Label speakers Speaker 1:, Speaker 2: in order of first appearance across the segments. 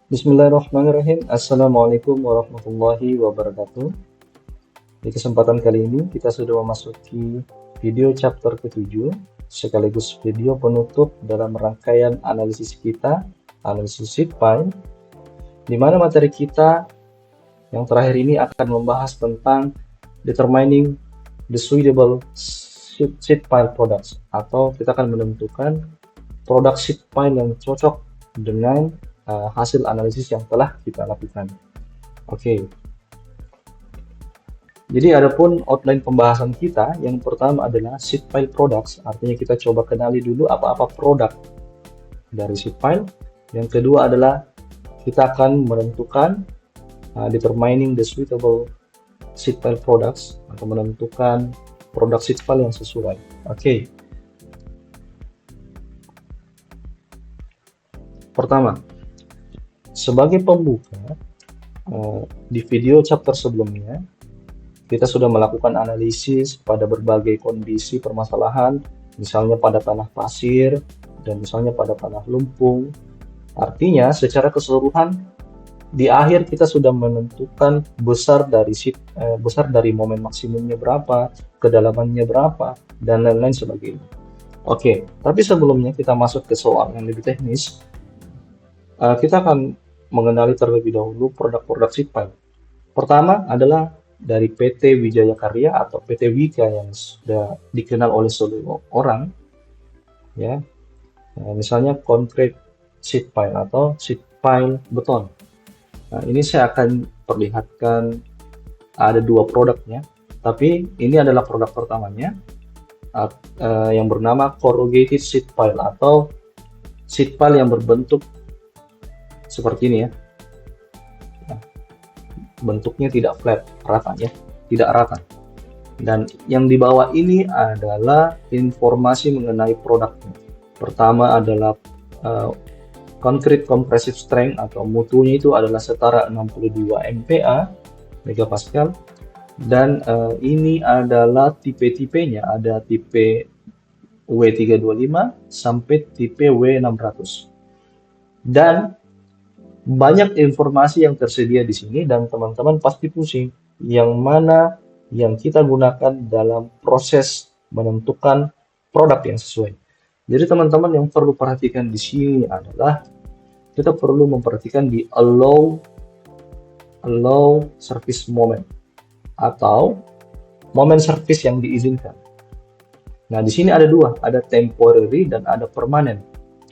Speaker 1: Bismillahirrahmanirrahim. Assalamualaikum warahmatullahi wabarakatuh. Di kesempatan kali ini kita sudah memasuki video chapter ke-7 sekaligus video penutup dalam rangkaian analisis kita, analisis sheet file, di mana materi kita yang terakhir ini akan membahas tentang determining the suitable sheet file products, atau kita akan menentukan produk sheet file yang cocok dengan hasil analisis yang telah kita lakukan. Oke. Jadi adapun outline pembahasan kita, yang pertama adalah sheet file products, artinya kita coba kenali dulu apa-apa produk dari sheet file. Yang kedua adalah kita akan menentukan determining the suitable sheet file products, atau menentukan produk sheet file yang sesuai. Oke. Pertama, sebagai pembuka, di video chapter sebelumnya, kita sudah melakukan analisis pada berbagai kondisi permasalahan, misalnya pada tanah pasir, dan misalnya pada tanah lumpur. Artinya, secara keseluruhan, di akhir kita sudah menentukan besar dari momen maksimumnya berapa, kedalamannya berapa, dan lain-lain sebagainya. Oke, tapi sebelumnya kita masuk ke soal yang lebih teknis, kita akan mengenali terlebih dahulu produk-produk sheet file. Pertama adalah dari PT Wijaya Karya atau PT Wika yang sudah dikenal oleh seluruh orang, ya. Misalnya concrete sheet file atau sheet file beton. Nah, ini saya akan perlihatkan ada dua produknya, tapi ini adalah produk pertamanya yang bernama corrugated sheet file atau sheet file yang berbentuk seperti ini ya. Nah, bentuknya tidak flat, rata ya, tidak rata. Dan yang di bawah ini adalah informasi mengenai produknya. Pertama adalah concrete compressive strength atau mutunya itu adalah setara 62 MPa megapascal, dan ini adalah tipe-tipenya, ada tipe W325 sampai tipe W600. Dan banyak informasi yang tersedia di sini, dan teman-teman pasti pusing yang mana yang kita gunakan dalam proses menentukan produk yang sesuai. Jadi teman-teman yang perlu perhatikan di sini adalah kita perlu memperhatikan di allow service moment atau momen service yang diizinkan. Nah, di sini ada dua, ada temporary dan ada permanent.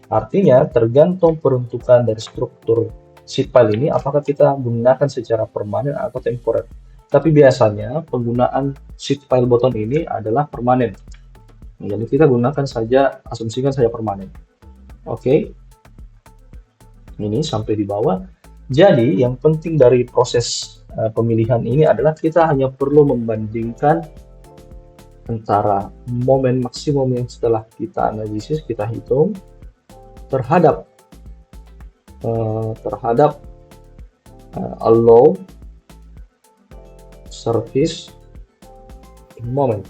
Speaker 1: Artinya tergantung peruntukan dari struktur sheet file ini, apakah kita gunakan secara permanen atau temporer. Tapi biasanya penggunaan sheet file beton ini adalah permanen. Jadi kita gunakan saja, asumsikan saja permanen. Oke. Ini sampai di bawah. Jadi yang penting dari proses pemilihan ini adalah kita hanya perlu membandingkan antara momen maksimum yang setelah kita analisis, kita hitung, terhadap allow service moment.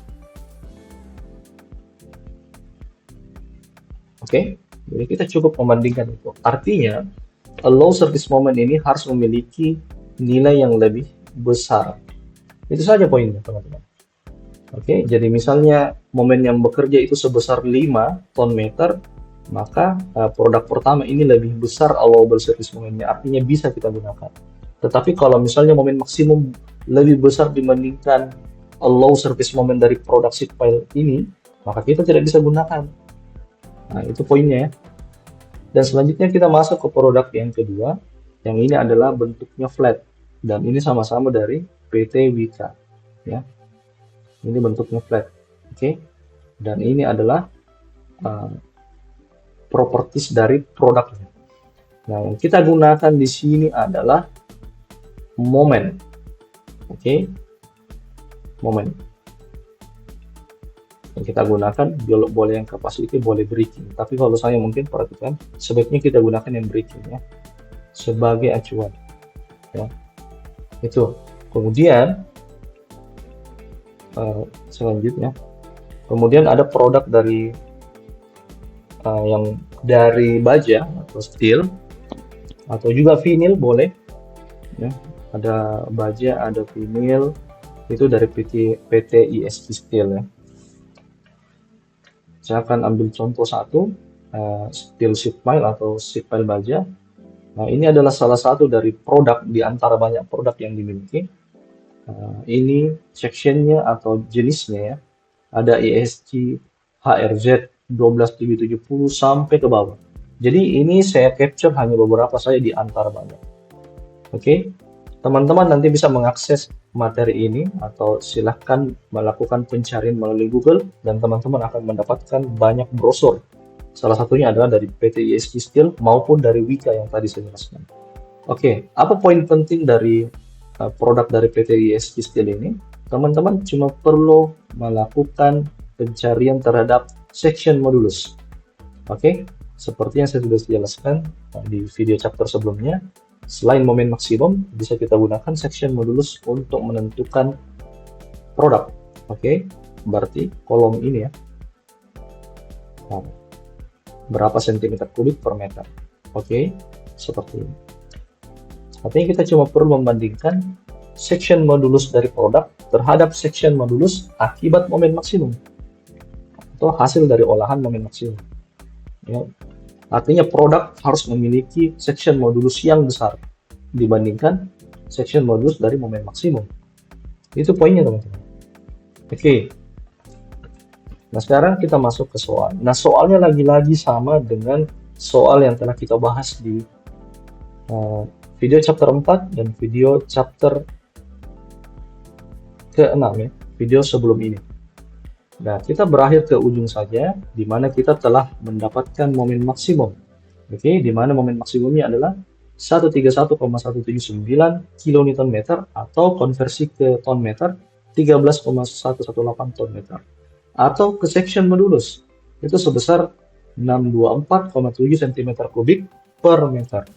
Speaker 1: Oke, jadi kita cukup membandingkan itu. Artinya allow service moment ini harus memiliki nilai yang lebih besar. Itu saja poinnya, teman-teman. Oke, jadi misalnya momen yang bekerja itu sebesar 5 ton meter, maka produk pertama ini lebih besar allowable service momennya, artinya bisa kita gunakan. Tetapi kalau misalnya momen maksimum lebih besar dibandingkan allow service moment dari produk sheet file ini, maka kita tidak bisa gunakan. Nah, itu poinnya ya. Dan selanjutnya kita masuk ke produk yang kedua, yang ini adalah bentuknya flat, dan ini sama-sama dari PT Wika, ya. Ini bentuknya flat, oke. Dan ini adalah properties dari produknya. Nah, yang kita gunakan di sini adalah moment, oke. Moment. yang kita gunakan, boleh yang capacity, boleh breaking. Tapi kalau saya mungkin perhatikan, sebaiknya kita gunakan yang breaking ya, sebagai acuan. Ya, itu. Kemudian selanjutnya, kemudian ada produk dari yang dari baja atau steel atau juga vinil boleh. Ya, ada baja, ada vinil, itu dari PT ISG Steel ya. Saya akan ambil contoh satu, steel sheet pile atau sheet pile baja. Nah, ini adalah salah satu dari produk di antara banyak produk yang dimiliki. Ini sectionnya atau jenisnya ya. Ada ESG, HRZ 12770 sampai ke bawah. Jadi ini saya capture hanya beberapa saja di antara banyak. Oke, teman-teman nanti bisa mengakses materi ini atau silahkan melakukan pencarian melalui Google dan teman-teman akan mendapatkan banyak brosur. Salah satunya adalah dari PT ISG Steel maupun dari Wika yang tadi saya jelaskan. Oke, apa poin penting dari produk dari PT ISG Steel ini? Teman-teman cuma perlu melakukan pencarian terhadap section modulus. Oke, seperti yang saya sudah jelaskan di video chapter sebelumnya, selain momen maksimum, bisa kita gunakan section modulus untuk menentukan produk. Oke, berarti kolom ini ya. Nah, berapa sentimeter kubik per meter. Oke, seperti ini. Artinya kita cuma perlu membandingkan section modulus dari produk terhadap section modulus akibat momen maksimum atau hasil dari olahan momen maksimum. Ya. Artinya produk harus memiliki section modulus yang besar dibandingkan section modulus dari momen maksimum. Itu poinnya teman-teman. Oke. Nah sekarang kita masuk ke soal. Nah soalnya lagi-lagi sama dengan soal yang telah kita bahas di video chapter 4 dan video chapter ke-6 ya, video sebelum ini. Nah, kita berakhir ke ujung saja, di mana kita telah mendapatkan momen maksimum. Oke, di mana momen maksimumnya adalah 131,179 kN atau konversi ke ton meter 13,118 ton meter. Atau ke section modulus, itu sebesar 624,7 cm3 per meter.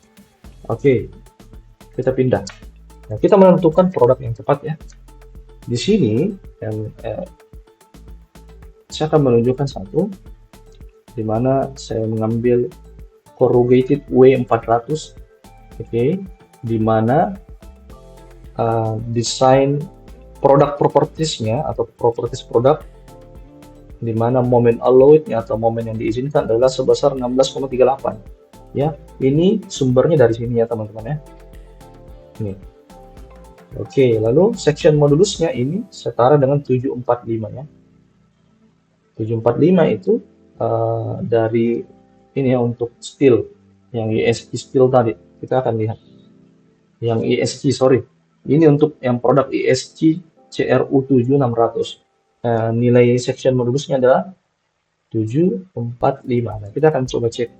Speaker 1: Oke, kita pindah. Nah, kita menentukan produk yang tepat ya. Di sini yang saya akan menunjukkan satu, di mana saya mengambil corrugated W400, oke, di mana desain produk propertiesnya atau properties produk, di mana momen allowednya atau momen yang diizinkan adalah sebesar 16,38. Ya, ini sumbernya dari sini ya teman-teman ya. Ini. Oke, lalu section modulusnya ini setara dengan 745 ya. 745 itu dari ini ya untuk steel yang ISG steel tadi. Kita akan lihat. Yang ISG, sorry. Ini untuk yang produk ISG CRU7600. Nilai section modulusnya adalah 745. Nah, kita akan coba cek.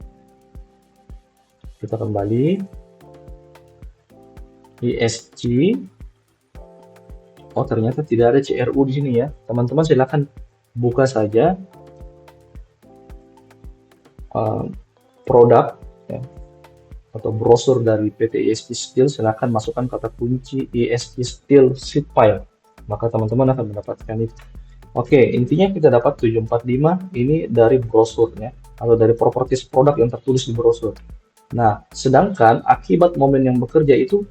Speaker 1: Kita kembali. ISG. Oh, ternyata tidak ada CRU di sini ya. Teman-teman silakan buka saja produk ya, atau brosur dari PT ISG Steel. Silakan masukkan kata kunci ISG Steel sheet pile, maka teman-teman akan mendapatkan itu. Oke, intinya kita dapat 745 ini dari brosurnya atau dari properties produk yang tertulis di brosur. Nah, sedangkan akibat momen yang bekerja itu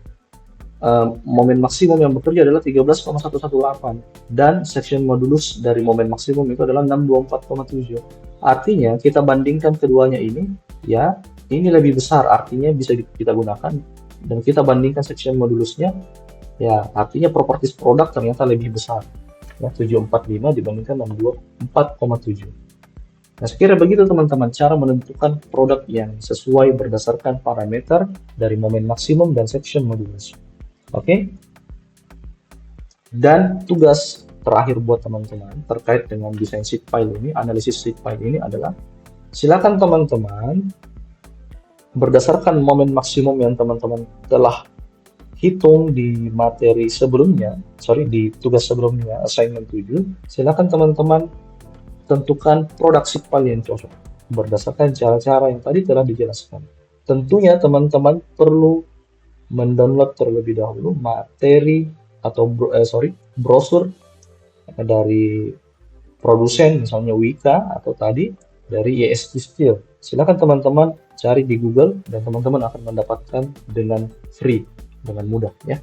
Speaker 1: momen maksimum yang bekerja adalah 13,118 dan section modulus dari momen maksimum itu adalah 624,7. Artinya kita bandingkan keduanya ini ya, ini lebih besar, artinya bisa kita gunakan, dan kita bandingkan section modulusnya ya, artinya properties produk ternyata lebih besar ya, 745 dibandingkan 624,7. Nah, sekiranya begitu teman-teman cara menentukan produk yang sesuai berdasarkan parameter dari momen maksimum dan section modulus. Oke. Dan tugas terakhir buat teman-teman terkait dengan desain sheet pile ini, analisis sheet pile ini adalah silakan teman-teman berdasarkan momen maksimum yang teman-teman telah hitung di materi sebelumnya, di tugas sebelumnya, assignment 7, silakan teman-teman tentukan produk file yang cocok berdasarkan cara-cara yang tadi telah dijelaskan. Tentunya teman-teman perlu mendownload terlebih dahulu materi atau brosur dari produsen, misalnya Wika atau tadi dari YSG Steel. Silakan teman-teman cari di Google dan teman-teman akan mendapatkan dengan free, dengan mudah ya.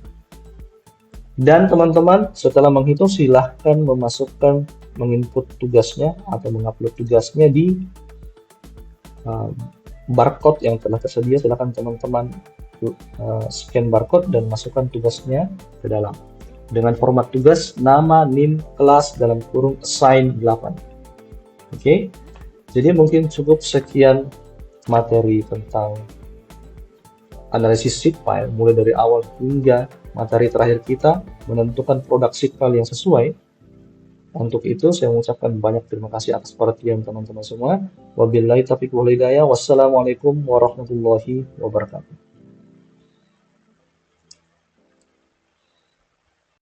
Speaker 1: Dan teman-teman setelah menghitung silahkan menginput tugasnya atau mengupload tugasnya di uh, barcode yang telah tersedia. Silakan teman-teman scan barcode dan masukkan tugasnya ke dalam dengan format tugas nama, NIM, kelas dalam kurung assign 8. Oke, jadi mungkin cukup sekian materi tentang analisis sheet file mulai dari awal hingga materi terakhir kita menentukan produk sheet file yang sesuai. Untuk itu saya mengucapkan banyak terima kasih atas perhatian teman-teman semua. Wabillahi taufiq wal hidayah. Wassalamualaikum warahmatullahi wabarakatuh.